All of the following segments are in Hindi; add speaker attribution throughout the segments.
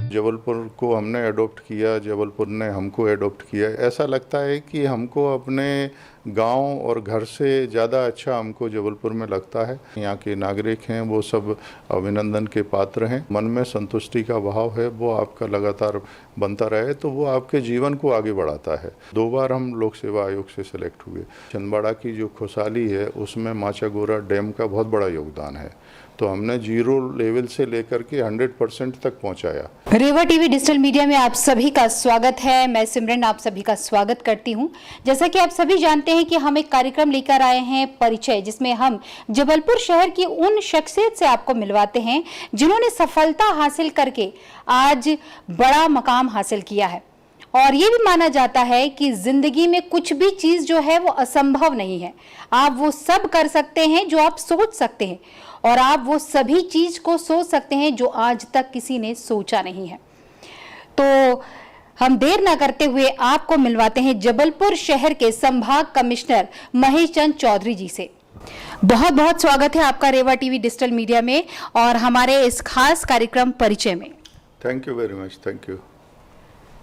Speaker 1: जबलपुर को हमने अडॉप्ट किया, जबलपुर ने हमको अडॉप्ट किया। ऐसा लगता है कि हमको अपने गांव और घर से ज़्यादा अच्छा हमको जबलपुर में लगता है। यहाँ के नागरिक हैं वो सब अभिनंदन के पात्र हैं। मन में संतुष्टि का भाव है, वो आपका लगातार बनता रहे तो वो आपके जीवन को आगे बढ़ाता है। 2 बार हम लोक सेवा आयोग से सिलेक्ट हुए। छिंदवाड़ा की जो खुशहाली है उसमें माचागोरा डैम का बहुत बड़ा योगदान है, तो हमने 0 लेवल से लेकर के 100% तक पहुंचाया।
Speaker 2: रेवा टीवी डिजिटल मीडिया में आप सभी का स्वागत है। मैं सिमरन आप सभी का स्वागत करती हूं। जैसा कि आप सभी जानते हैं कि हम एक कार्यक्रम लेकर आए हैं परिचय, जिसमें हम जबलपुर शहर की उन शख्सियत से आपको मिलवाते हैं जिन्होंने सफलता हासिल करके आज बड़ा मकाम हासिल किया है। और ये भी माना जाता है कि जिंदगी में कुछ भी चीज जो है वो असंभव नहीं है। आप वो सब कर सकते हैं जो आप सोच सकते हैं, और आप वो सभी चीज को सोच सकते हैं जो आज तक किसी ने सोचा नहीं है। तो हम देर ना करते हुए आपको मिलवाते हैं जबलपुर शहर के संभाग कमिश्नर महेश चंद चौधरी जी से। बहुत बहुत स्वागत है आपका रेवा टीवी डिजिटल मीडिया में और हमारे इस खास कार्यक्रम परिचय में।
Speaker 1: Thank you very much. Thank you.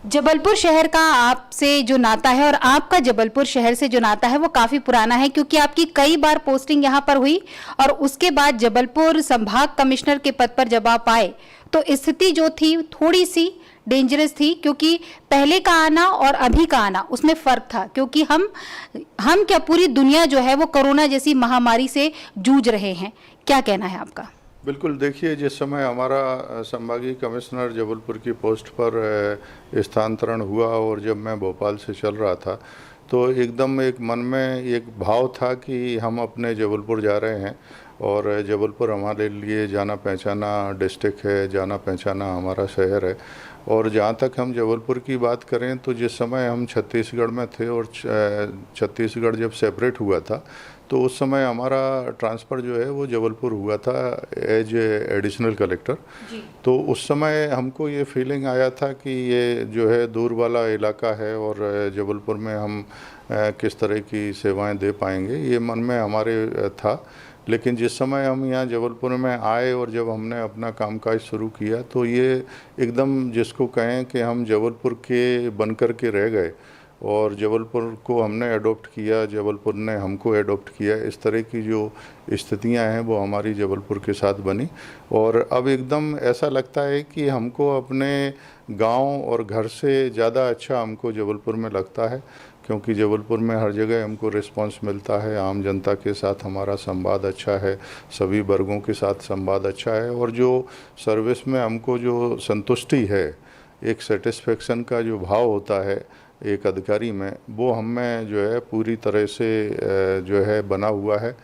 Speaker 2: Jabalpur शहर का आपसे जो नाता है और आपका जबलपुर शहर से जो नाता है वो काफ़ी पुराना है, क्योंकि आपकी कई बार पोस्टिंग यहाँ पर हुई और उसके बाद जबलपुर संभाग कमिश्नर के पद पर जब आप आए तो स्थिति जो थी थोड़ी सी डेंजरस थी, क्योंकि पहले का आना और अभी का आना उसमें फ़र्क था। क्योंकि हम क्या पूरी दुनिया जो है वो कोरोना जैसी महामारी से जूझ रहे हैं। क्या कहना है आपका?
Speaker 1: बिल्कुल, देखिए, जिस समय हमारा संभागीय कमिश्नर जबलपुर की पोस्ट पर स्थानांतरण हुआ और जब मैं भोपाल से चल रहा था तो एकदम एक मन में एक भाव था कि हम अपने जबलपुर जा रहे हैं और जबलपुर हमारे लिए जाना पहचाना डिस्ट्रिक्ट है, जाना पहचाना हमारा शहर है। और जहाँ तक हम जबलपुर की बात करें तो जिस समय हम छत्तीसगढ़ में थे और छत्तीसगढ़ जब सेपरेट हुआ था तो उस समय हमारा ट्रांसफ़र जो है वो जबलपुर हुआ था एज एडिशनल कलेक्टर। तो उस समय हमको ये फीलिंग आया था कि ये जो है दूर वाला इलाका है और जबलपुर में हम किस तरह की सेवाएं दे पाएंगे, ये मन में हमारे था। लेकिन जिस समय हम यहाँ जबलपुर में आए और जब हमने अपना कामकाज शुरू किया तो ये एकदम जिसको कहें कि हम जबलपुर के बनकर के रह गए और जबलपुर को हमने अडॉप्ट किया, जबलपुर ने हमको अडॉप्ट किया। इस तरह की जो स्थितियां हैं वो हमारी जबलपुर के साथ बनी और अब एकदम ऐसा लगता है कि हमको अपने गांव और घर से ज़्यादा अच्छा हमको जबलपुर में लगता है, क्योंकि जबलपुर में हर जगह हमको रिस्पांस मिलता है। आम जनता के साथ हमारा संवाद अच्छा है, सभी वर्गों के साथ संवाद अच्छा है और जो सर्विस में हमको जो संतुष्टि है, एक सेटिस्फेक्शन का जो भाव होता है एक अधिकारी में, वो हमें जो है पूरी तरह से जो है बना हुआ है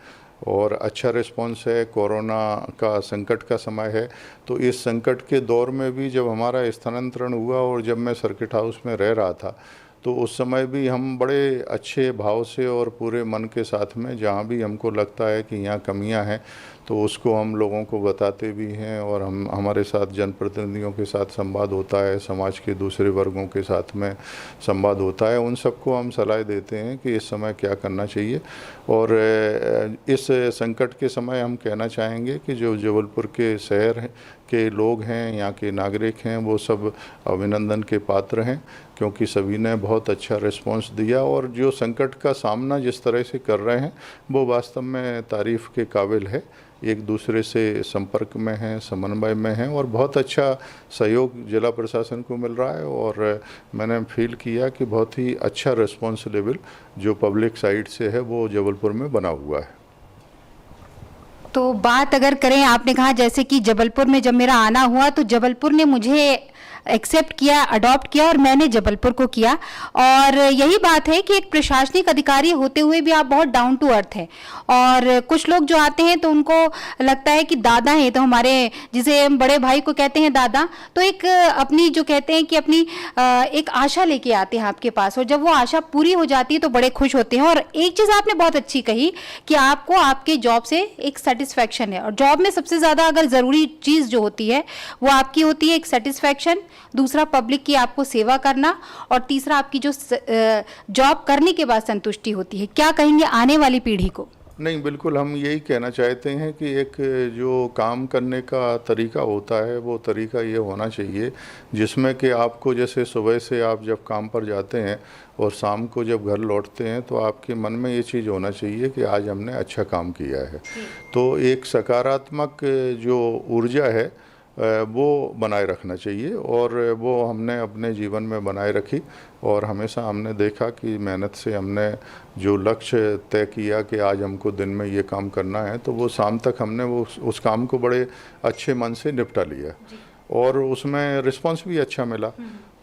Speaker 1: और अच्छा रिस्पांस है। कोरोना का संकट का समय है, तो इस संकट के दौर में भी जब हमारा स्थानांतरण हुआ और जब मैं सर्किट हाउस में रह रहा था तो उस समय भी हम बड़े अच्छे भाव से और पूरे मन के साथ में, जहाँ भी हमको लगता है कि यहाँ कमियाँ हैं तो उसको हम लोगों को बताते भी हैं और हमारे साथ जनप्रतिनिधियों के साथ संवाद होता है, समाज के दूसरे वर्गों के साथ में संवाद होता है। उन सबको हम सलाह देते हैं कि इस समय क्या करना चाहिए। और इस संकट के समय हम कहना चाहेंगे कि जो जबलपुर के शहर के लोग हैं, यहाँ के नागरिक हैं, वो सब अभिनंदन के पात्र हैं, क्योंकि सभी ने बहुत अच्छा रिस्पांस दिया और जो संकट का सामना जिस तरह से कर रहे हैं वो वास्तव में तारीफ़ के काबिल है। एक दूसरे से संपर्क में हैं, समन्वय में हैं और बहुत अच्छा सहयोग जिला प्रशासन को मिल रहा है। और मैंने फील किया कि बहुत ही अच्छा रिस्पांस लेवल जो पब्लिक साइड से है वो जबलपुर में बना हुआ है।
Speaker 2: तो बात अगर करें, आपने कहा जैसे कि जबलपुर में जब मेरा आना हुआ तो जबलपुर ने मुझे एक्सेप्ट किया, अडॉप्ट किया और मैंने जबलपुर को किया। और यही बात है कि एक प्रशासनिक अधिकारी होते हुए भी आप बहुत डाउन टू अर्थ हैं। और कुछ लोग जो आते हैं तो उनको लगता है कि दादा हैं, तो हमारे जिसे हम बड़े भाई को कहते हैं दादा, तो एक अपनी जो कहते हैं कि अपनी एक आशा लेके आते हैं आपके पास, और जब वो आशा पूरी हो जाती है तो बड़े खुश होते हैं। और एक चीज़ आपने बहुत अच्छी कही कि आपको आपके जॉब से एक सेटिस्फैक्शन है, और जॉब में सबसे ज़्यादा अगर ज़रूरी चीज़ जो होती है वो आपकी होती है एक सेटिस्फैक्शन, दूसरा पब्लिक की आपको सेवा करना, और तीसरा आपकी जो जॉब करने के बाद संतुष्टि होती है। क्या कहेंगे आने वाली पीढ़ी को?
Speaker 1: नहीं, बिल्कुल हम यही कहना चाहते हैं कि एक जो काम करने का तरीका होता है वो तरीका ये होना चाहिए जिसमें कि आपको जैसे सुबह से आप जब काम पर जाते हैं और शाम को जब घर लौटते हैं तो आपके मन में ये चीज़ होना चाहिए कि आज हमने अच्छा काम किया है। तो एक सकारात्मक जो ऊर्जा है वो बनाए रखना चाहिए और वो हमने अपने जीवन में बनाए रखी और हमेशा हमने देखा कि मेहनत से हमने जो लक्ष्य तय किया कि आज हमको दिन में ये काम करना है तो वो शाम तक हमने वो उस काम को बड़े अच्छे मन से निपटा लिया और उसमें रिस्पांस भी अच्छा मिला।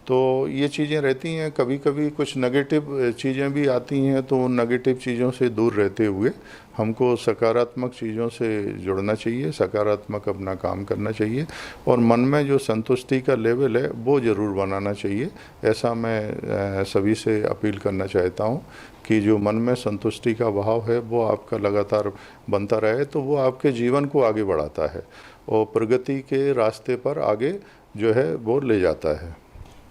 Speaker 1: तो ये चीज़ें रहती हैं, कभी कभी कुछ नेगेटिव चीज़ें भी आती हैं तो उन नेगेटिव चीज़ों से दूर रहते हुए हमको सकारात्मक चीज़ों से जुड़ना चाहिए, सकारात्मक अपना काम करना चाहिए और मन में जो संतुष्टि का लेवल है वो ज़रूर बनाना चाहिए। ऐसा मैं सभी से अपील करना चाहता हूँ कि जो मन में संतुष्टि का भाव है वो आपका लगातार बनता रहे तो वो आपके जीवन को आगे बढ़ाता है और प्रगति के रास्ते पर आगे जो है वो ले जाता है।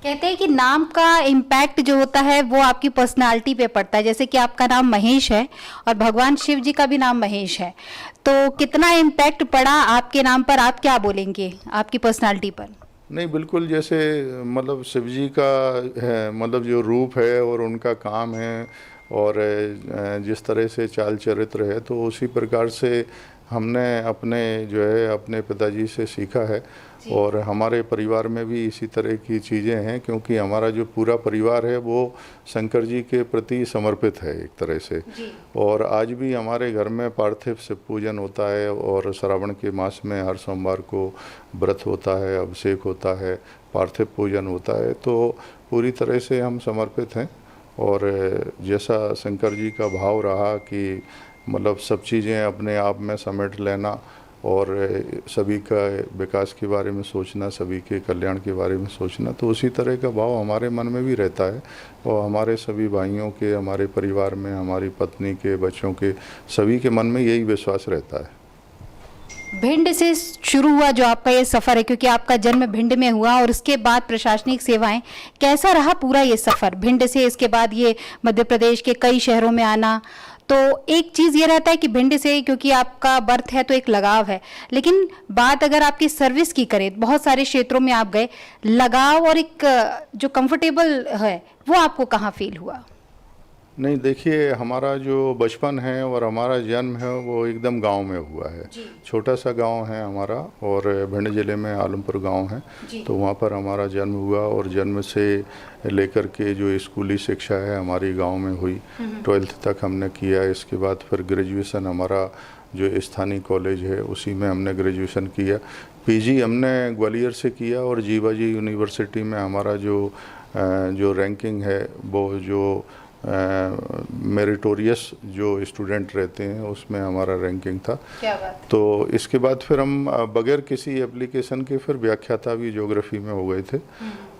Speaker 2: कहते हैं कि नाम का इम्पैक्ट जो होता है वो आपकी पर्सनालिटी पे पड़ता है। जैसे कि आपका नाम महेश है और भगवान शिव जी का भी नाम महेश है, तो कितना इम्पैक्ट पड़ा आपके नाम पर, आप क्या बोलेंगे आपकी पर्सनालिटी पर?
Speaker 1: नहीं, बिल्कुल जैसे मतलब शिव जी का है, मतलब जो रूप है और उनका काम है और जिस तरह से चाल चरित्र है तो उसी प्रकार से हमने अपने जो है अपने पिताजी से सीखा है और हमारे परिवार में भी इसी तरह की चीज़ें हैं क्योंकि हमारा जो पूरा परिवार है वो शंकर जी के प्रति समर्पित है एक तरह से। और आज भी हमारे घर में पार्थिव शिव पूजन होता है और श्रावण के मास में हर सोमवार को व्रत होता है, अभिषेक होता है, पार्थिव पूजन होता है। तो पूरी तरह से हम समर्पित हैं और जैसा शंकर जी का भाव रहा कि मतलब सब चीज़ें अपने आप में समेट लेना और सभी का विकास के बारे में सोचना, सभी के कल्याण के बारे में सोचना, तो उसी तरह का भाव हमारे मन में भी रहता है और हमारे सभी भाइयों के, हमारे परिवार में, हमारी पत्नी के, बच्चों के, सभी के मन में यही विश्वास रहता है।
Speaker 2: भिंड से शुरू हुआ जो आपका ये सफ़र है, क्योंकि आपका जन्म भिंड में हुआ और उसके बाद प्रशासनिक सेवाएं, कैसा रहा पूरा ये सफ़र भिंड से इसके बाद ये मध्य प्रदेश के कई शहरों में आना? तो एक चीज़ ये रहता है कि भिंड से क्योंकि आपका बर्थ है तो एक लगाव है, लेकिन बात अगर आपकी सर्विस की करें, बहुत सारे क्षेत्रों में आप गए, लगाव और एक जो कंफर्टेबल है वो आपको कहाँ फील हुआ?
Speaker 1: नहीं, देखिए हमारा जो बचपन है और हमारा जन्म है वो एकदम गांव में हुआ है। छोटा सा गांव है हमारा और भिंड ज़िले में आलमपुर गांव है, तो वहाँ पर हमारा जन्म हुआ और जन्म से लेकर के जो स्कूली शिक्षा है हमारी गांव में हुई। 12th तक हमने किया, इसके बाद फिर ग्रेजुएशन हमारा जो स्थानीय कॉलेज है उसी में हमने ग्रेजुएशन किया। पीजी हमने ग्वालियर से किया और जीवाजी यूनिवर्सिटी में हमारा जो रैंकिंग है वो जो मेरिटोरियस जो स्टूडेंट रहते हैं उसमें हमारा रैंकिंग था।
Speaker 2: क्या बात।
Speaker 1: तो इसके बाद फिर हम बगैर किसी एप्लीकेशन के फिर व्याख्याता भी ज्योग्राफी में हो गए थे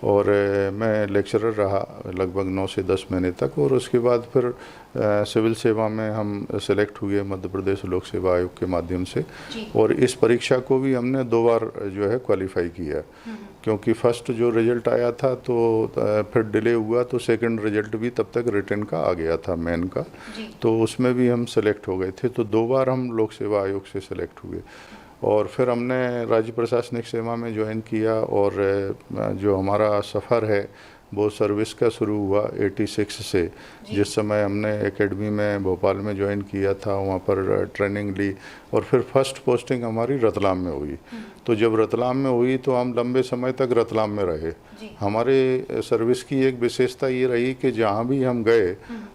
Speaker 1: और मैं लेक्चरर रहा लगभग 9 से 10 महीने तक और उसके बाद फिर सिविल सेवा में हम सेलेक्ट हुए मध्य प्रदेश लोक सेवा आयोग के माध्यम से और इस परीक्षा को भी हमने 2 बार जो है क्वालिफाई किया क्योंकि फर्स्ट जो रिजल्ट आया था तो फिर डिले हुआ तो सेकंड रिजल्ट भी तब तक रिटन का आ गया था मेन का, तो उसमें भी हम सेलेक्ट हो गए थे। तो 2 बार हम लोक सेवा आयोग से सेलेक्ट हुए और फिर हमने राज्य प्रशासनिक सेवा में ज्वाइन किया और जो हमारा सफ़र है वो सर्विस का शुरू हुआ 86 से, जिस समय हमने एकेडमी में भोपाल में ज्वाइन किया था, वहाँ पर ट्रेनिंग ली और फिर फर्स्ट पोस्टिंग हमारी रतलाम में हुई। तो जब रतलाम में हुई तो हम लंबे समय तक रतलाम में रहे। हमारे सर्विस की एक विशेषता ये रही कि जहाँ भी हम गए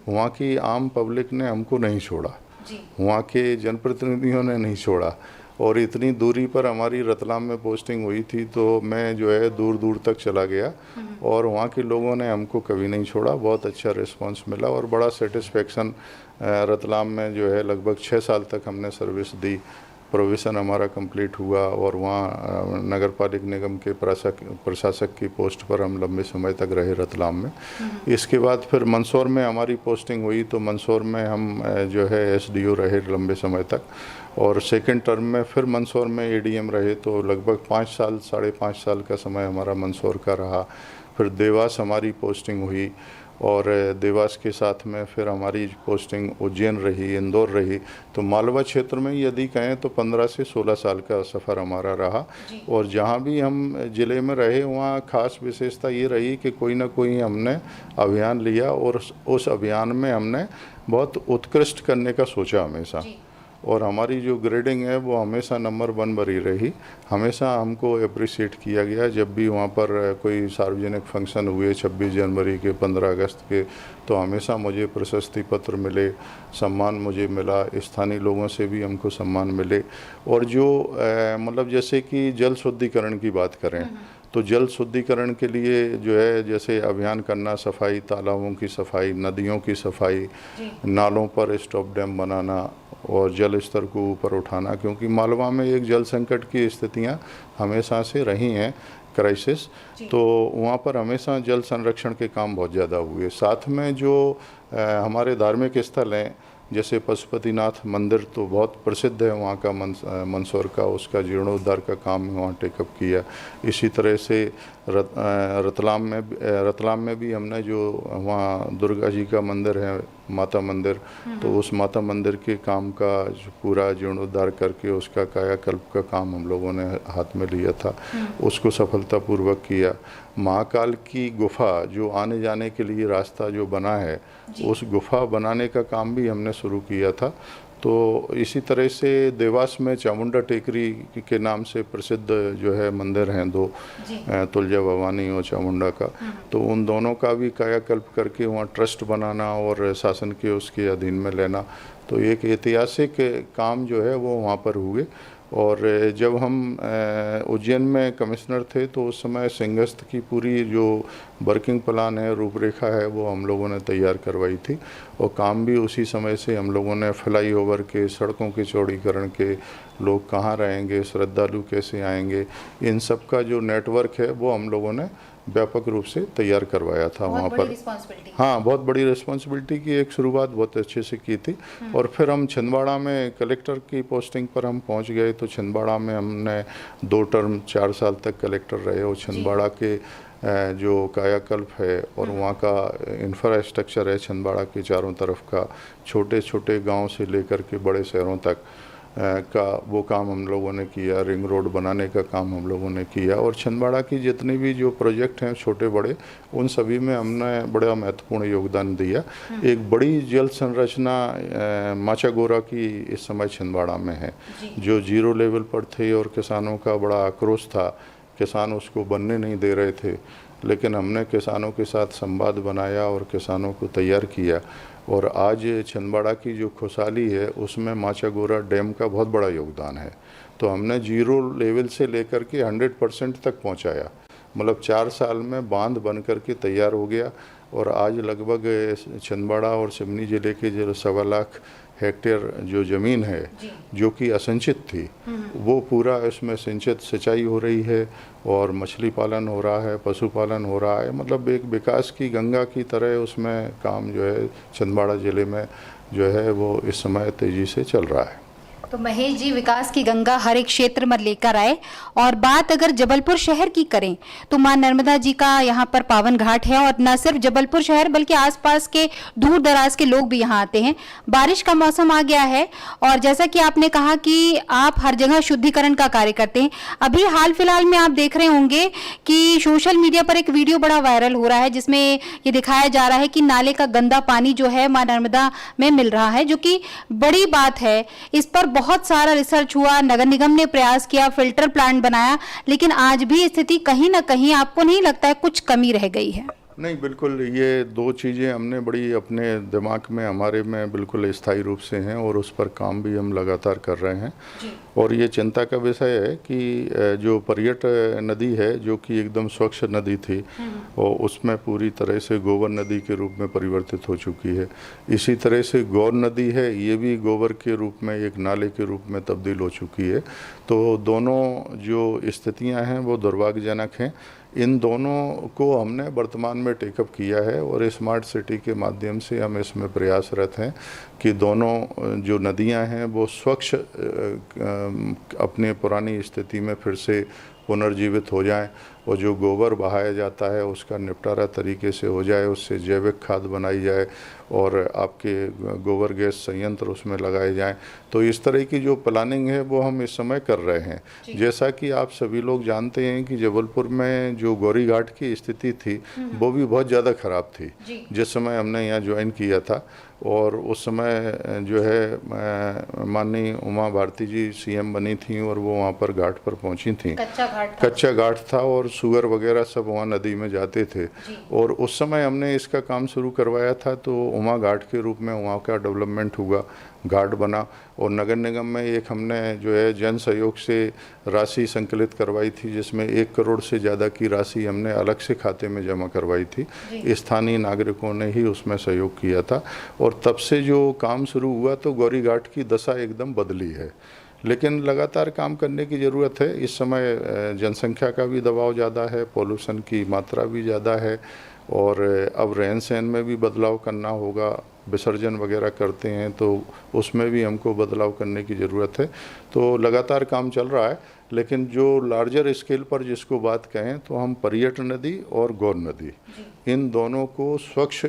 Speaker 1: वहाँ की आम पब्लिक ने हमको नहीं छोड़ा, वहाँ के जनप्रतिनिधियों ने नहीं छोड़ा और इतनी दूरी पर हमारी रतलाम में पोस्टिंग हुई थी तो मैं जो है दूर दूर तक चला गया और वहाँ के लोगों ने हमको कभी नहीं छोड़ा। बहुत अच्छा रिस्पांस मिला और बड़ा सेटिस्फेक्शन रतलाम में जो है लगभग 6 साल तक हमने सर्विस दी। प्रोविज़न हमारा कंप्लीट हुआ और वहाँ नगर पालिक निगम के प्रशासक की पोस्ट पर हम लंबे समय तक रहे रतलाम में। इसके बाद फिर मंदसौर में हमारी पोस्टिंग हुई तो मंदसौर में हम जो है SDO रहे लंबे समय तक और सेकंड टर्म में फिर मंदसौर में एडीएम रहे, तो लगभग 5 साल 5.5 साल का समय हमारा मंदसौर का रहा। फिर देवास हमारी पोस्टिंग हुई और देवास के साथ में फिर हमारी पोस्टिंग उज्जैन रही, इंदौर रही। तो मालवा क्षेत्र में यदि कहें तो 15 से 16 साल का सफ़र हमारा रहा। और जहाँ भी हम ज़िले में रहे वहाँ खास विशेषता ये रही कि कोई ना कोई हमने अभियान लिया और उस अभियान में हमने बहुत उत्कृष्ट करने का सोचा हमेशा। और हमारी जो ग्रेडिंग है वो हमेशा नंबर 1 बनी रही। हमेशा हमको अप्रिशिएट किया गया। जब भी वहाँ पर कोई सार्वजनिक फंक्शन हुए 26 जनवरी के, 15 अगस्त के, तो हमेशा मुझे प्रशस्ति पत्र मिले, सम्मान मुझे मिला। स्थानीय लोगों से भी हमको सम्मान मिले। और जो मतलब जैसे कि जल शुद्धिकरण की बात करें तो जल शुद्धिकरण के लिए जो है जैसे अभियान करना, सफाई, तालाबों की सफाई, नदियों की सफाई, नालों पर स्टॉप डैम बनाना और जल स्तर को ऊपर उठाना, क्योंकि मालवा में एक जल संकट की स्थितियां हमेशा से रही हैं, क्राइसिस। तो वहाँ पर हमेशा जल संरक्षण के काम बहुत ज़्यादा हुए। साथ में जो हमारे धार्मिक स्थल हैं जैसे पशुपतिनाथ मंदिर तो बहुत प्रसिद्ध है वहाँ का, मंदसौर का, उसका जीर्णोद्धार का काम वहाँ टेकअप किया। इसी तरह से रतलाम में भी हमने जो वहाँ दुर्गा जी का मंदिर है, माता मंदिर, तो उस माता मंदिर के काम का जो पूरा जीर्णोद्धार करके उसका कायाकल्प का काम हम लोगों ने हाथ में लिया था, उसको सफलतापूर्वक किया। महाकाल की गुफा जो आने जाने के लिए रास्ता जो बना है, उस गुफा बनाने का काम भी हमने शुरू किया था। तो इसी तरह से देवास में चामुंडा टेकरी के नाम से प्रसिद्ध जो है मंदिर हैं 2, तुलजा भवानी और चामुंडा का, तो उन दोनों का भी कायाकल्प करके वहाँ ट्रस्ट बनाना और शासन के उसके अधीन में लेना, तो एक ऐतिहासिक काम जो है वो वहाँ पर हुए। और जब हम उज्जैन में कमिश्नर थे तो उस समय सिंहस्थ की पूरी जो वर्किंग प्लान है, रूपरेखा है, वो हम लोगों ने तैयार करवाई थी। और काम भी उसी समय से हम लोगों ने फ्लाईओवर के, सड़कों के चौड़ीकरण के, लोग कहाँ रहेंगे, श्रद्धालु कैसे आएंगे, इन सब का जो नेटवर्क है वो हम लोगों ने व्यापक रूप से तैयार करवाया था वहाँ पर। हाँ, बहुत बड़ी रिस्पॉन्सिबिलिटी की एक शुरुआत बहुत अच्छे से की थी। और फिर हम छिंदवाड़ा में कलेक्टर की पोस्टिंग पर हम पहुँच गए। तो छिंदवाड़ा में हमने 2 टर्म 4 साल तक कलेक्टर रहे। और छिंदवाड़ा के जो कायाकल्प है और वहाँ का इंफ्रास्ट्रक्चर है छिंदवाड़ा के चारों तरफ का, छोटे छोटे गांव से लेकर के बड़े शहरों तक का वो काम हम लोगों ने किया। रिंग रोड बनाने का काम हम लोगों ने किया। और छिंदवाड़ा की जितने भी जो प्रोजेक्ट हैं छोटे बड़े, उन सभी में हमने बड़ा महत्वपूर्ण योगदान दिया। एक बड़ी जल संरचना माचागोरा की इस समय छिंदवाड़ा में है, जो 0 लेवल पर थे और किसानों का बड़ा आक्रोश था, किसान उसको बनने नहीं दे रहे थे। लेकिन हमने किसानों के साथ संवाद बनाया और किसानों को तैयार किया। और आज छिंदवाड़ा की जो खुशहाली है उसमें माचागोरा डैम का बहुत बड़ा योगदान है। तो हमने 0 लेवल से लेकर के 100% तक पहुंचाया। मतलब 4 साल में बांध बन करके तैयार हो गया। और आज लगभग छिंदवाड़ा और सिवनी ज़िले के जो 1.25 लाख हेक्टेयर जो ज़मीन है जो कि असिंचित थी, वो पूरा इसमें सिंचित, सिंचाई हो रही है और मछली पालन हो रहा है, पशुपालन हो रहा है। मतलब एक विकास की गंगा की तरह उसमें काम जो है छिंदवाड़ा ज़िले में जो है वो इस समय तेज़ी से चल रहा है।
Speaker 2: तो महेश जी, विकास की गंगा हर एक क्षेत्र में लेकर आए। और बात अगर जबलपुर शहर की करें तो मां नर्मदा जी का यहाँ पर पावन घाट है। और न सिर्फ जबलपुर शहर बल्कि आसपास के दूर दराज के लोग भी यहाँ आते हैं। बारिश का मौसम आ गया है और जैसा कि आपने कहा कि आप हर जगह शुद्धिकरण का कार्य करते हैं। अभी हाल फिलहाल में आप देख रहे होंगे कि सोशल मीडिया पर एक वीडियो बड़ा वायरल हो रहा है जिसमें ये दिखाया जा रहा है कि नाले का गंदा पानी जो है मां नर्मदा में मिल रहा है, जो कि बड़ी बात है। इस पर बहुत सारा रिसर्च हुआ, नगर निगम ने प्रयास किया, फिल्टर प्लांट बनाया, लेकिन आज भी स्थिति कहीं ना कहीं आपको नहीं लगता है कुछ कमी रह गई है?
Speaker 1: नहीं, बिल्कुल, ये 2 चीज़ें हमने बड़ी अपने दिमाग में, हमारे में बिल्कुल स्थायी रूप से हैं और उस पर काम भी हम लगातार कर रहे हैं। और ये चिंता का विषय है कि जो पर्यटन नदी है जो कि एकदम स्वच्छ नदी थी और उसमें पूरी तरह से गोबर नदी के रूप में परिवर्तित हो चुकी है। इसी तरह से गौर नदी है, ये भी गोबर के रूप में एक नाले के रूप में तब्दील हो चुकी है। तो दोनों जो स्थितियां हैं वो दुर्भाग्यजनक हैं। इन दोनों को हमने वर्तमान में टेकअप किया है और स्मार्ट सिटी के माध्यम से हम इसमें प्रयासरत हैं कि दोनों जो नदियां हैं वो स्वच्छ अपने पुरानी स्थिति में फिर से पुनर्जीवित हो जाएं और जो गोबर बहाया जाता है उसका निपटारा तरीके से हो जाए, उससे जैविक खाद बनाई जाए और आपके गोबर गैस संयंत्र उसमें लगाए जाएं। तो इस तरह की जो प्लानिंग है वो हम इस समय कर रहे हैं। जैसा कि आप सभी लोग जानते हैं कि जबलपुर में जो गौरी घाट की स्थिति थी वो भी बहुत ज़्यादा ख़राब थी जिस समय हमने यहाँ ज्वाइन किया था। और उस समय जो है माननीय उमा भारती जी सीएम बनी थी और वो वहाँ पर घाट पर पहुँची थी। कच्चा घाट था और सुअर वगैरह सब वहाँ नदी में जाते थे और उस समय हमने इसका काम शुरू करवाया था। तो उमा घाट के रूप में वहाँ का डेवलपमेंट हुआ, घाट बना और नगर निगम में एक हमने जो है जन सहयोग से राशि संकलित करवाई थी जिसमें 1 करोड़ से ज़्यादा की राशि हमने अलग से खाते में जमा करवाई थी। स्थानीय नागरिकों ने ही उसमें सहयोग किया था और तब से जो काम शुरू हुआ तो गौरी घाट की दशा एकदम बदली है। लेकिन लगातार काम करने की ज़रूरत है। इस समय जनसंख्या का भी दबाव ज़्यादा है, पॉल्यूशन की मात्रा भी ज़्यादा है और अब रहन सहन में भी बदलाव करना होगा। विसर्जन वगैरह करते हैं तो उसमें भी हमको बदलाव करने की ज़रूरत है। तो लगातार काम चल रहा है। लेकिन जो लार्जर स्केल पर जिसको बात कहें तो हम पर्यटन नदी और गौर नदी इन दोनों को स्वच्छ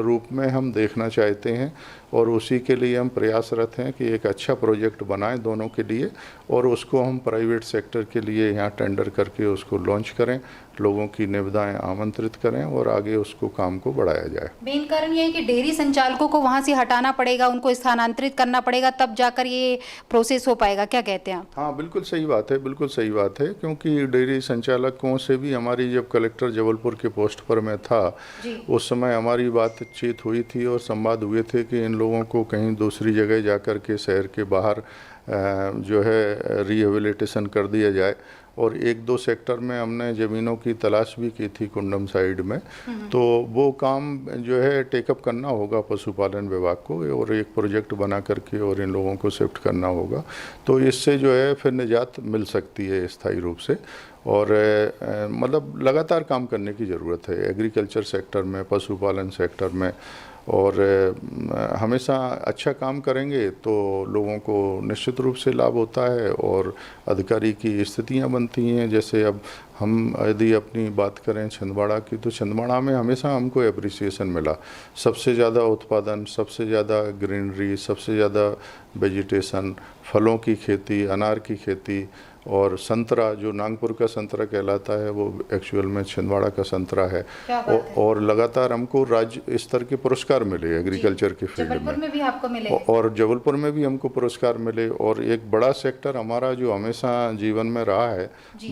Speaker 1: रूप में हम देखना चाहते हैं और उसी के लिए हम प्रयासरत हैं कि एक अच्छा प्रोजेक्ट बनाएं दोनों के लिए और उसको हम प्राइवेट सेक्टर के लिए यहाँ टेंडर करके उसको लॉन्च करें, लोगों की निविदाएं आमंत्रित करें और आगे उसको काम को बढ़ाया जाए।
Speaker 2: मेन कारण ये है कि डेयरी संचालकों को वहाँ से हटाना पड़ेगा, उनको स्थानांतरित करना पड़ेगा, तब जाकर ये प्रोसेस हो पाएगा। क्या कहते हैं आप?
Speaker 1: हाँ, बिल्कुल सही बात है, बिल्कुल सही बात है। क्योंकि डेयरी संचालकों से भी हमारी जब कलेक्टर जबलपुर के पोस्ट पर मैं था उस समय हमारी बातचीत हुई थी और संवाद हुए थे कि इन लोगों को कहीं दूसरी जगह जाकर के शहर के बाहर जो है रिहेबिलिटेशन कर दिया जाए। और 1-2 सेक्टर में हमने ज़मीनों की तलाश भी की थी कुंडम साइड में। तो वो काम जो है टेकअप करना होगा पशुपालन विभाग को और एक प्रोजेक्ट बना करके और इन लोगों को शिफ्ट करना होगा। तो इससे जो है फिर निजात मिल सकती है स्थायी रूप से। और मतलब लगातार काम करने की ज़रूरत है एग्रीकल्चर सेक्टर में, पशुपालन सेक्टर में। और हमेशा अच्छा काम करेंगे तो लोगों को निश्चित रूप से लाभ होता है और अधिकारी की स्थितियां बनती हैं। जैसे अब हम यदि अपनी बात करें छिंदवाड़ा की तो छिंदवाड़ा में हमेशा हमको एप्रिसिएशन मिला। सबसे ज़्यादा उत्पादन, सबसे ज़्यादा ग्रीनरी, सबसे ज़्यादा वेजिटेशन, फलों की खेती, अनार की खेती और संतरा जो नागपुर का संतरा कहलाता है वो एक्चुअल में छिंदवाड़ा का संतरा है। और लगातार हमको राज्य स्तर के पुरस्कार मिले एग्रीकल्चर के फील्ड
Speaker 2: जबलपुर में भी आपको मिले
Speaker 1: और जबलपुर में भी हमको पुरस्कार मिले। और एक बड़ा सेक्टर हमारा जो हमेशा जीवन में रहा है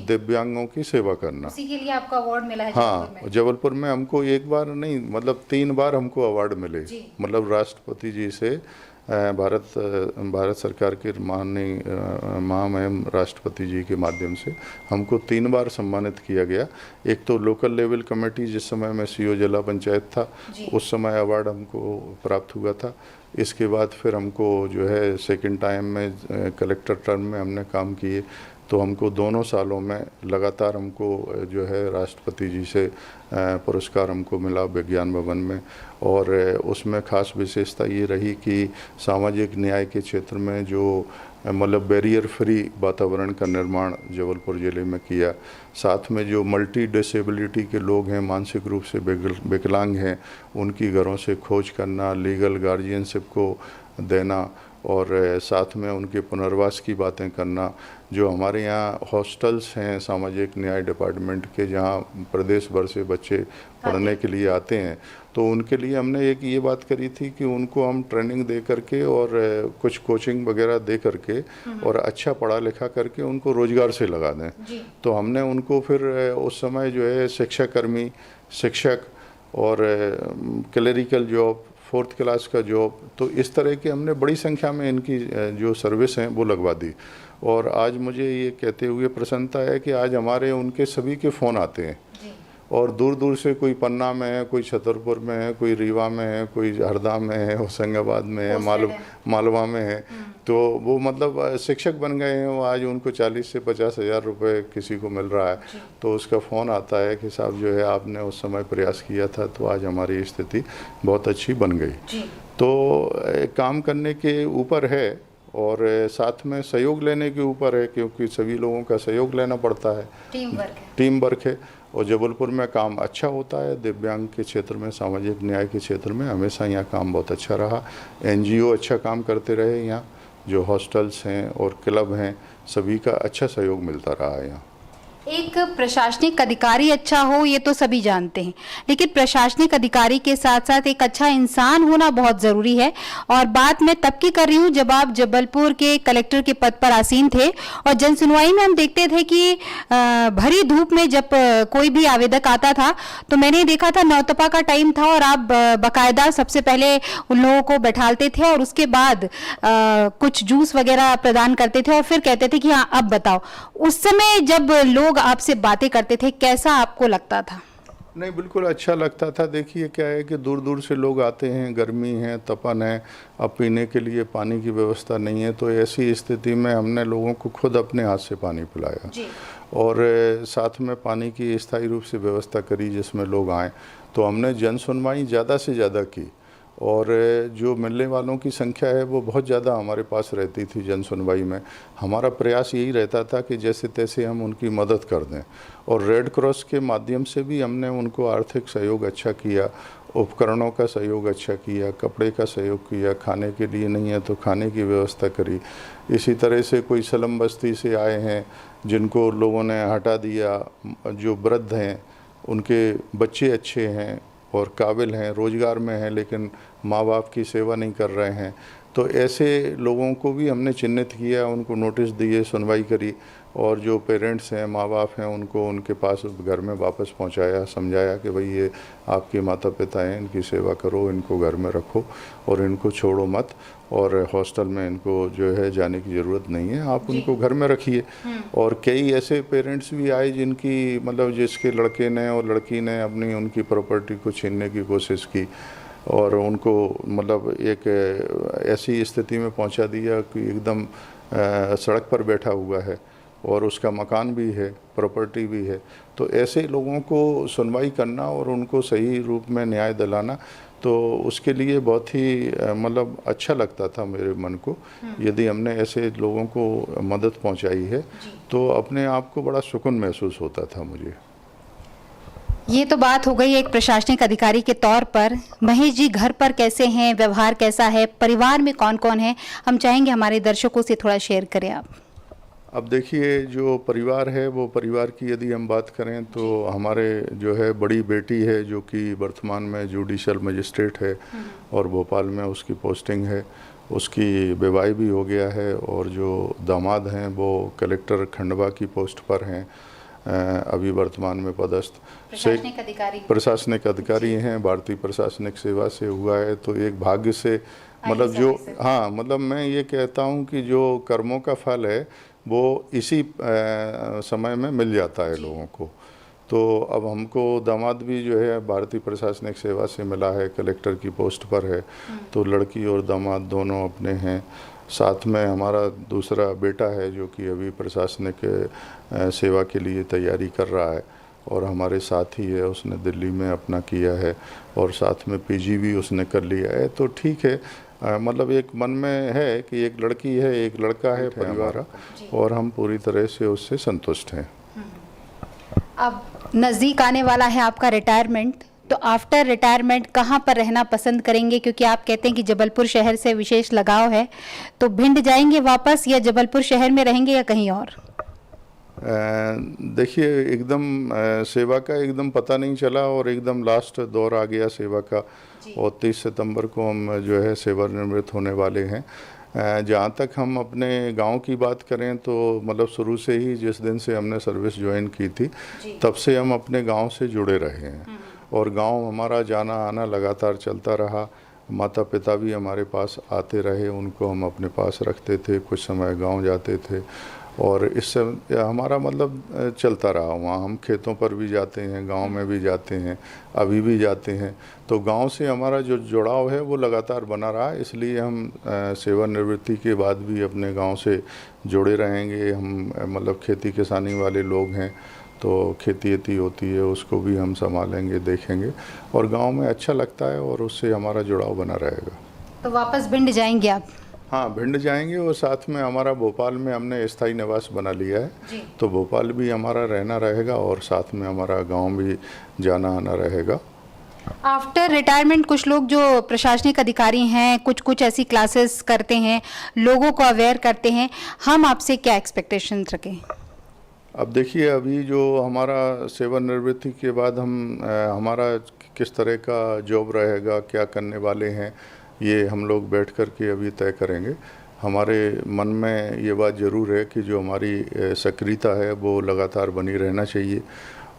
Speaker 1: दिव्यांगों की सेवा करना,
Speaker 2: उसी के लिए आपको अवार्ड मिला है।
Speaker 1: हाँ, जबलपुर में हमको 1 बार नहीं मतलब 3 बार हमको अवार्ड मिले। मतलब राष्ट्रपति जी से भारत सरकार के माननीय महामहिम राष्ट्रपति जी के माध्यम से हमको 3 बार सम्मानित किया गया। एक तो लोकल लेवल कमेटी जिस समय मैं सीओ जिला पंचायत था उस समय अवार्ड हमको प्राप्त हुआ था। इसके बाद फिर हमको जो है सेकंड टाइम में कलेक्टर टर्म में हमने काम किए तो हमको दोनों सालों में लगातार हमको जो है राष्ट्रपति जी से पुरस्कार हमको मिला विज्ञान भवन में। और उसमें ख़ास विशेषता ये रही कि सामाजिक न्याय के क्षेत्र में जो मतलब बैरियर फ्री वातावरण का निर्माण जबलपुर ज़िले में किया। साथ में जो मल्टी डिसेबिलिटी के लोग हैं, मानसिक रूप से विकलांग हैं, उनकी घरों से खोज करना, लीगल गार्जियनशिप को देना और साथ में उनके पुनर्वास की बातें करना। जो हमारे यहाँ हॉस्टल्स हैं सामाजिक न्याय डिपार्टमेंट के जहाँ प्रदेश भर से बच्चे पढ़ने के लिए आते हैं तो उनके लिए हमने एक ये बात करी थी कि उनको हम ट्रेनिंग दे करके और कुछ कोचिंग वगैरह दे करके और अच्छा पढ़ा लिखा करके उनको रोजगार से लगा दें। तो हमने उनको फिर उस समय जो है शिक्षाकर्मी, शिक्षक और क्लरिकल जॉब, 4th क्लास का जॉब, तो इस तरह की हमने बड़ी संख्या में इनकी जो सर्विस हैं वो लगवा दी। और आज मुझे ये कहते हुए प्रसन्नता है कि आज हमारे उनके सभी के फ़ोन आते हैं और दूर दूर से कोई पन्ना में है, कोई छतरपुर में है, कोई रीवा में है, कोई हरदा में है, होशंगाबाद में है, मालवा में है। तो वो मतलब शिक्षक बन गए हैं, वो आज उनको 40 से 50 हज़ार रुपये किसी को मिल रहा है। तो उसका फ़ोन आता है कि साहब जो है आपने उस समय प्रयास किया था तो आज हमारी स्थिति बहुत अच्छी बन गई। तो काम करने के ऊपर है और साथ में सहयोग लेने के ऊपर है, क्योंकि सभी लोगों का सहयोग लेना पड़ता है, टीम वर्क है। और जबलपुर में काम अच्छा होता है, दिव्यांग के क्षेत्र में, सामाजिक न्याय के क्षेत्र में हमेशा यहाँ काम बहुत अच्छा रहा। NGO अच्छा काम करते रहे, यहाँ जो हॉस्टल्स हैं और क्लब हैं सभी का अच्छा सहयोग मिलता रहा है यहाँ।
Speaker 2: एक प्रशासनिक अधिकारी अच्छा हो ये तो सभी जानते हैं, लेकिन प्रशासनिक अधिकारी के साथ साथ एक अच्छा इंसान होना बहुत ज़रूरी है। और बात मैं तब की कर रही हूँ जब आप जबलपुर के कलेक्टर के पद पर आसीन थे और जन सुनवाई में हम देखते थे कि भरी धूप में जब कोई भी आवेदक आता था तो मैंने देखा था नौतपा का टाइम था और आप बाकायदा सबसे पहले उन लोगों को बैठालते थे और उसके बाद कुछ जूस वगैरह प्रदान करते थे और फिर कहते थे कि हाँ अब बताओ। उस समय जब लोग आपसे बातें करते थे कैसा आपको लगता था?
Speaker 1: नहीं, बिल्कुल अच्छा लगता था। देखिए क्या है कि दूर दूर से लोग आते हैं, गर्मी है, तपन है, अब पीने के लिए पानी की व्यवस्था नहीं है। तो ऐसी स्थिति में हमने लोगों को खुद अपने हाथ से पानी पिलाया और साथ में पानी की स्थायी रूप से व्यवस्था करी जिसमें लोग आएँ। तो हमने जन सुनवाई ज़्यादा से ज़्यादा की और जो मिलने वालों की संख्या है वो बहुत ज़्यादा हमारे पास रहती थी जन सुनवाई में। हमारा प्रयास यही रहता था कि जैसे तैसे हम उनकी मदद कर दें और रेड क्रॉस के माध्यम से भी हमने उनको आर्थिक सहयोग अच्छा किया, उपकरणों का सहयोग अच्छा किया, कपड़े का सहयोग किया, खाने के लिए नहीं है तो खाने की व्यवस्था करी। इसी तरह से कोई सलम बस्ती से आए हैं जिनको लोगों ने हटा दिया, जो वृद्ध हैं उनके बच्चे अच्छे हैं और काबिल हैं, रोज़गार में हैं लेकिन माँ बाप की सेवा नहीं कर रहे हैं, तो ऐसे लोगों को भी हमने चिन्हित किया, उनको नोटिस दिए, सुनवाई करी और जो पेरेंट्स हैं, माँ बाप हैं, उनको उनके पास घर में वापस पहुंचाया, समझाया कि भाई ये आपके माता पिता हैं, इनकी सेवा करो, इनको घर में रखो और इनको छोड़ो मत और हॉस्टल में इनको जो है जाने की ज़रूरत नहीं है, आप उनको घर में रखिए। और कई ऐसे पेरेंट्स भी आए जिनकी मतलब जिसके लड़के ने और लड़की ने अपनी उनकी प्रॉपर्टी को छीनने की कोशिश की और उनको मतलब एक ऐसी स्थिति में पहुंचा दिया कि एकदम सड़क पर बैठा हुआ है और उसका मकान भी है, प्रॉपर्टी भी है। तो ऐसे लोगों को सुनवाई करना और उनको सही रूप में न्याय दिलाना, तो उसके लिए बहुत ही मतलब अच्छा लगता था मेरे मन को। यदि हमने ऐसे लोगों को मदद पहुंचाई है तो अपने आप को बड़ा सुकून महसूस होता था मुझे।
Speaker 2: ये तो बात हो गई एक प्रशासनिक अधिकारी के तौर पर। महेश जी, घर पर कैसे हैं, व्यवहार कैसा है, परिवार में कौन कौन है, हम चाहेंगे हमारे दर्शकों से थोड़ा शेयर करें आप।
Speaker 1: अब देखिए जो परिवार है वो परिवार की यदि हम बात करें तो हमारे जो है बड़ी बेटी है जो कि वर्तमान में जुडिशल मजिस्ट्रेट है और भोपाल में उसकी पोस्टिंग है, उसकी विवाह भी हो गया है। और जो दामाद हैं वो कलेक्टर खंडवा की पोस्ट पर हैं, अभी वर्तमान में पदस्थ प्रशासनिक अधिकारी हैं, भारतीय प्रशासनिक सेवा से हुआ है। तो एक भाग्य से मतलब जो हाँ मतलब मैं ये कहता हूँ कि जो कर्मों का फल है वो इसी समय में मिल जाता है लोगों को। तो अब हमको दामाद भी जो है भारतीय प्रशासनिक सेवा से मिला है, कलेक्टर की पोस्ट पर है। तो लड़की और दामाद दोनों अपने हैं। साथ में हमारा दूसरा बेटा है जो कि अभी प्रशासनिक सेवा के लिए तैयारी कर रहा है और हमारे साथ ही है, उसने दिल्ली में अपना किया है और साथ में PG भी उसने कर लिया है। तो ठीक है, मतलब एक मन में है कि एक लड़की है, एक लड़का है परिवार और हम पूरी तरह से उससे संतुष्ट हैं।
Speaker 2: अब नज़दीक आने वाला है आपका रिटायरमेंट, तो आफ्टर रिटायरमेंट कहाँ पर रहना पसंद करेंगे? क्योंकि आप कहते हैं कि जबलपुर शहर से विशेष लगाव है, तो भिंड जाएंगे वापस या जबलपुर शहर में रहेंगे या कहीं और?
Speaker 1: देखिए एकदम सेवा का एकदम पता नहीं चला और एकदम लास्ट दौर आ गया सेवा का और 30 सितंबर को हम जो है सेवानिवृत्त होने वाले हैं। जहाँ तक हम अपने गांव की बात करें तो मतलब शुरू से ही जिस दिन से हमने सर्विस ज्वाइन की थी तब से हम अपने गांव से जुड़े रहे हैं और गांव हमारा जाना आना लगातार चलता रहा। माता पिता भी हमारे पास आते रहे, उनको हम अपने पास रखते थे, कुछ समय गांव जाते थे और इससे हमारा मतलब चलता रहा। वहाँ हम खेतों पर भी जाते हैं, गांव में भी जाते हैं, अभी भी जाते हैं। तो गांव से हमारा जो जुड़ाव है वो लगातार बना रहा, इसलिए हम सेवानिवृत्ति के बाद भी अपने गांव से जुड़े रहेंगे। हम मतलब खेती किसानी वाले लोग हैं, तो खेती वेती होती है उसको भी हम संभालेंगे, देखेंगे, और गांव में अच्छा लगता है और उससे हमारा जुड़ाव बना रहेगा।
Speaker 2: तो वापस भिंड जाएंगे आप?
Speaker 1: हाँ, भिंड जाएंगे, और साथ में हमारा भोपाल में हमने स्थायी निवास बना लिया है
Speaker 2: जी।
Speaker 1: तो भोपाल भी हमारा रहना रहेगा और साथ में हमारा गांव भी जाना आना रहेगा।
Speaker 2: आफ्टर रिटायरमेंट कुछ लोग जो प्रशासनिक अधिकारी हैं कुछ ऐसी क्लासेस करते हैं, लोगों को अवेयर करते हैं, हम आपसे क्या एक्सपेक्टेशन रखें?
Speaker 1: अब देखिए, अभी जो हमारा सेवानिवृत्ति के बाद हमारा किस तरह का जॉब रहेगा, क्या करने वाले हैं, ये हम लोग बैठ कर के अभी तय करेंगे। हमारे मन में ये बात ज़रूर है कि जो हमारी सक्रियता है वो लगातार बनी रहना चाहिए,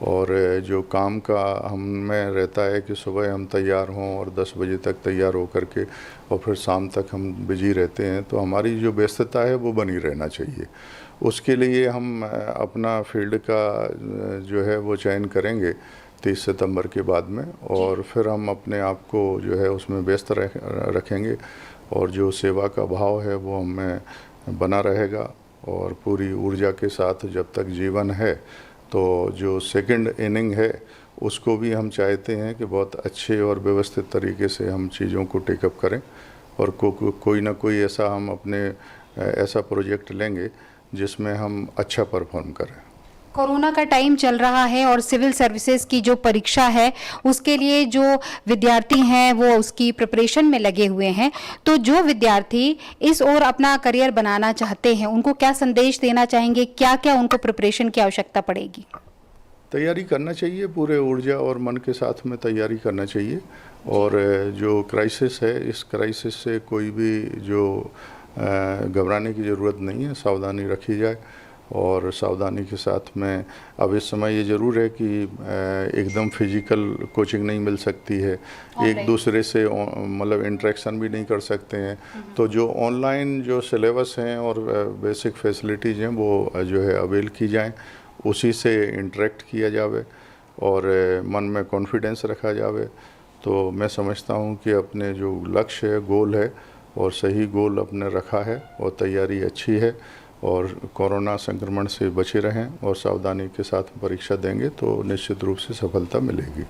Speaker 1: और जो काम का हम में रहता है कि सुबह हम तैयार हों और 10 बजे तक तैयार हो कर के और फिर शाम तक हम बिजी रहते हैं, तो हमारी जो व्यस्तता है वो बनी रहना चाहिए। उसके लिए हम अपना फील्ड का जो है वो चयन करेंगे 30 सितंबर के बाद में, और फिर हम अपने आप को जो है उसमें व्यस्त रखेंगे, और जो सेवा का भाव है वो हमें बना रहेगा, और पूरी ऊर्जा के साथ जब तक जीवन है तो जो सेकंड इनिंग है उसको भी हम चाहते हैं कि बहुत अच्छे और व्यवस्थित तरीके से हम चीज़ों को टेकअप करें, और कोई ना कोई ऐसा हम अपने ऐसा प्रोजेक्ट लेंगे जिसमें हम अच्छा परफॉर्म करें।
Speaker 2: कोरोना का टाइम चल रहा है और सिविल सर्विसेज की जो परीक्षा है उसके लिए जो विद्यार्थी हैं वो उसकी प्रिपरेशन में लगे हुए हैं, तो जो विद्यार्थी इस ओर अपना करियर बनाना चाहते हैं उनको क्या संदेश देना चाहेंगे? क्या क्या उनको प्रिपरेशन की आवश्यकता पड़ेगी?
Speaker 1: तैयारी करना चाहिए, पूरे ऊर्जा और मन के साथ में तैयारी करना चाहिए, और जो क्राइसिस है इस क्राइसिस से कोई भी जो घबराने की ज़रूरत नहीं है, सावधानी रखी जाए, और सावधानी के साथ में अब इस समय ये ज़रूर है कि एकदम फिजिकल कोचिंग नहीं मिल सकती है, एक दूसरे से मतलब इंटरेक्शन भी नहीं कर सकते हैं, तो जो ऑनलाइन जो सिलेबस हैं और बेसिक फैसिलिटीज़ हैं वो जो है अवेल की जाएं, उसी से इंटरेक्ट किया जावे और मन में कॉन्फिडेंस रखा जावे। तो मैं समझता हूँ कि अपने जो लक्ष्य है, गोल है, और सही गोल अपने रखा है और तैयारी अच्छी है, और कोरोना संक्रमण से बचे रहें और सावधानी के साथ परीक्षा देंगे तो निश्चित रूप से सफलता मिलेगी।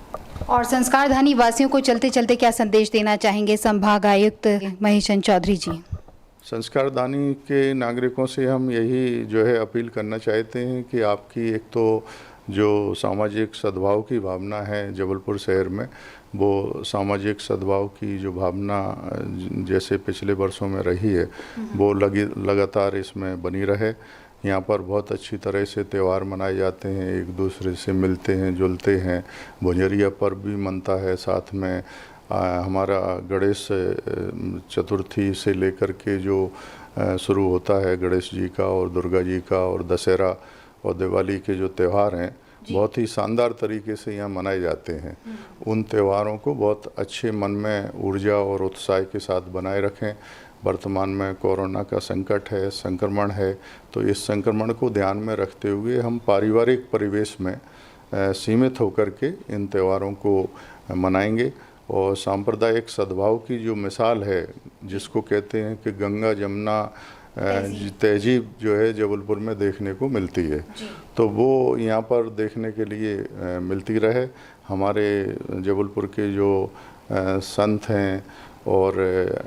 Speaker 2: और संस्कारधानी वासियों को चलते चलते क्या संदेश देना चाहेंगे संभाग आयुक्त महेश चंद्र चौधरी जी?
Speaker 1: संस्कारदानी के नागरिकों से हम यही जो है अपील करना चाहते हैं कि आपकी एक तो जो सामाजिक सद्भाव की भावना है जबलपुर शहर में, वो सामाजिक सद्भाव की जो भावना जैसे पिछले वर्षों में रही है वो लगातार इसमें बनी रहे। यहाँ पर बहुत अच्छी तरह से त्यौहार मनाए जाते हैं, एक दूसरे से मिलते हैं जुलते हैं, भुंजरिया पर्व भी मनता है, साथ में हमारा गणेश चतुर्थी से लेकर के जो शुरू होता है गणेश जी का और दुर्गा जी का और दशहरा और दिवाली के जो त्यौहार हैं बहुत ही शानदार तरीके से यहाँ मनाए जाते हैं। उन त्योहारों को बहुत अच्छे मन में ऊर्जा और उत्साह के साथ बनाए रखें। वर्तमान में कोरोना का संकट है, संक्रमण है, तो इस संक्रमण को ध्यान में रखते हुए हम पारिवारिक परिवेश में सीमित होकर के इन त्योहारों को मनाएंगे। और सांप्रदायिक सद्भाव की जो मिसाल है जिसको कहते हैं कि गंगा जमुना तहजीब जो है जबलपुर में देखने को मिलती है, तो वो यहाँ पर देखने के लिए मिलती रहे। हमारे जबलपुर के जो संत हैं और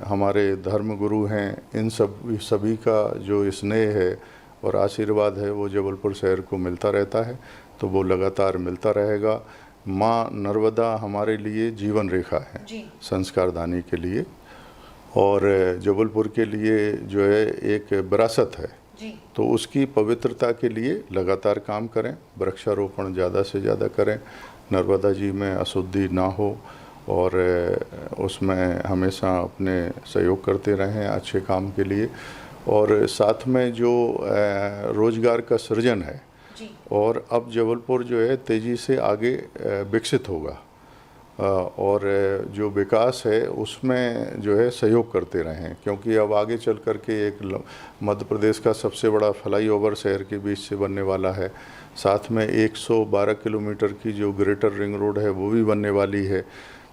Speaker 1: हमारे धर्म गुरु हैं, इन सभी का जो स्नेह है और आशीर्वाद है वो जबलपुर शहर को मिलता रहता है, तो वो लगातार मिलता रहेगा। माँ नर्मदा हमारे लिए जीवन रेखा है संस्कारदानी के लिए, और जबलपुर के लिए जो है एक विरासत है, तो उसकी पवित्रता के लिए लगातार काम करें, वृक्षारोपण ज़्यादा से ज़्यादा करें, नर्मदा जी में अशुद्धि ना हो और उसमें हमेशा अपने सहयोग करते रहें अच्छे काम के लिए। और साथ में जो रोज़गार का सृजन है, और अब जबलपुर जो है तेज़ी से आगे विकसित होगा, और जो विकास है उसमें जो है सहयोग करते रहें, क्योंकि अब आगे चल कर के एक मध्य प्रदेश का सबसे बड़ा फ्लाईओवर शहर के बीच से बनने वाला है। साथ में 112 किलोमीटर की जो ग्रेटर रिंग रोड है वो भी बनने वाली है।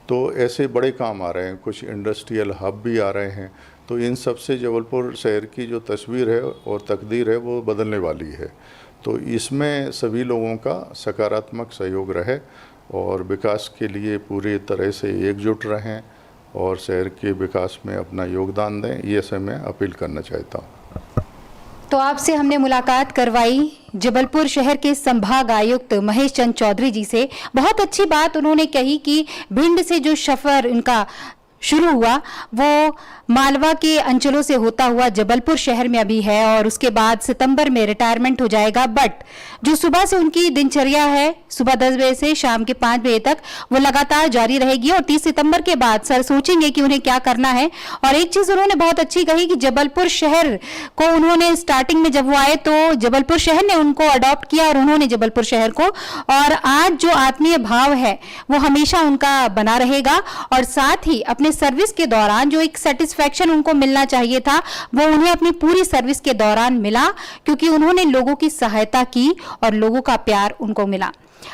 Speaker 1: तो ऐसे बड़े काम आ रहे हैं, कुछ इंडस्ट्रियल हब भी आ रहे हैं। तो इन सब से जबलपुर शहर की जो तस्वीर है और तकदीर है वो बदलने वाली है। तो इसमें सभी लोगों का सकारात्मक सहयोग रहे और विकास के लिए पूरी तरह से एकजुट रहें और शहर के विकास में अपना योगदान दें, ये से मैं अपील करना चाहता हूँ।
Speaker 2: तो आपसे हमने मुलाकात करवाई जबलपुर शहर के संभाग आयुक्त महेश चंद चौधरी जी से। बहुत अच्छी बात उन्होंने कही कि भिंड से जो सफर उनका शुरू हुआ वो मालवा के अंचलों से होता हुआ जबलपुर शहर में अभी है और उसके बाद सितंबर में रिटायरमेंट हो जाएगा। बट जो सुबह से उनकी दिनचर्या है, सुबह 10 बजे से शाम के 5 बजे तक, वो लगातार जारी रहेगी और 30 सितंबर के बाद सर सोचेंगे कि उन्हें क्या करना है। और एक चीज उन्होंने बहुत अच्छी कही कि जबलपुर शहर को उन्होंने स्टार्टिंग में जब वो आए तो जबलपुर शहर ने उनको अडॉप्ट किया और उन्होंने जबलपुर शहर को, और आज जो आत्मीय भाव है वो हमेशा उनका बना रहेगा। और साथ ही अपने सर्विस के दौरान जो एक सेटिस्फैक्शन उनको मिलना चाहिए था वो उन्हें अपनी पूरी सर्विस के दौरान मिला, क्योंकि उन्होंने लोगों की सहायता की और लोगों का प्यार उनको मिला।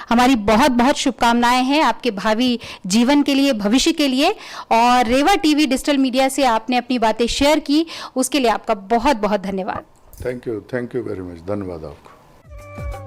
Speaker 2: हमारी बहुत बहुत शुभकामनाएं हैं आपके भावी जीवन के लिए, भविष्य के लिए। और रेवा टीवी डिजिटल मीडिया से आपने अपनी बातें शेयर की, उसके लिए आपका बहुत बहुत धन्यवाद।
Speaker 1: Thank you very much. धन्यवाद आपको।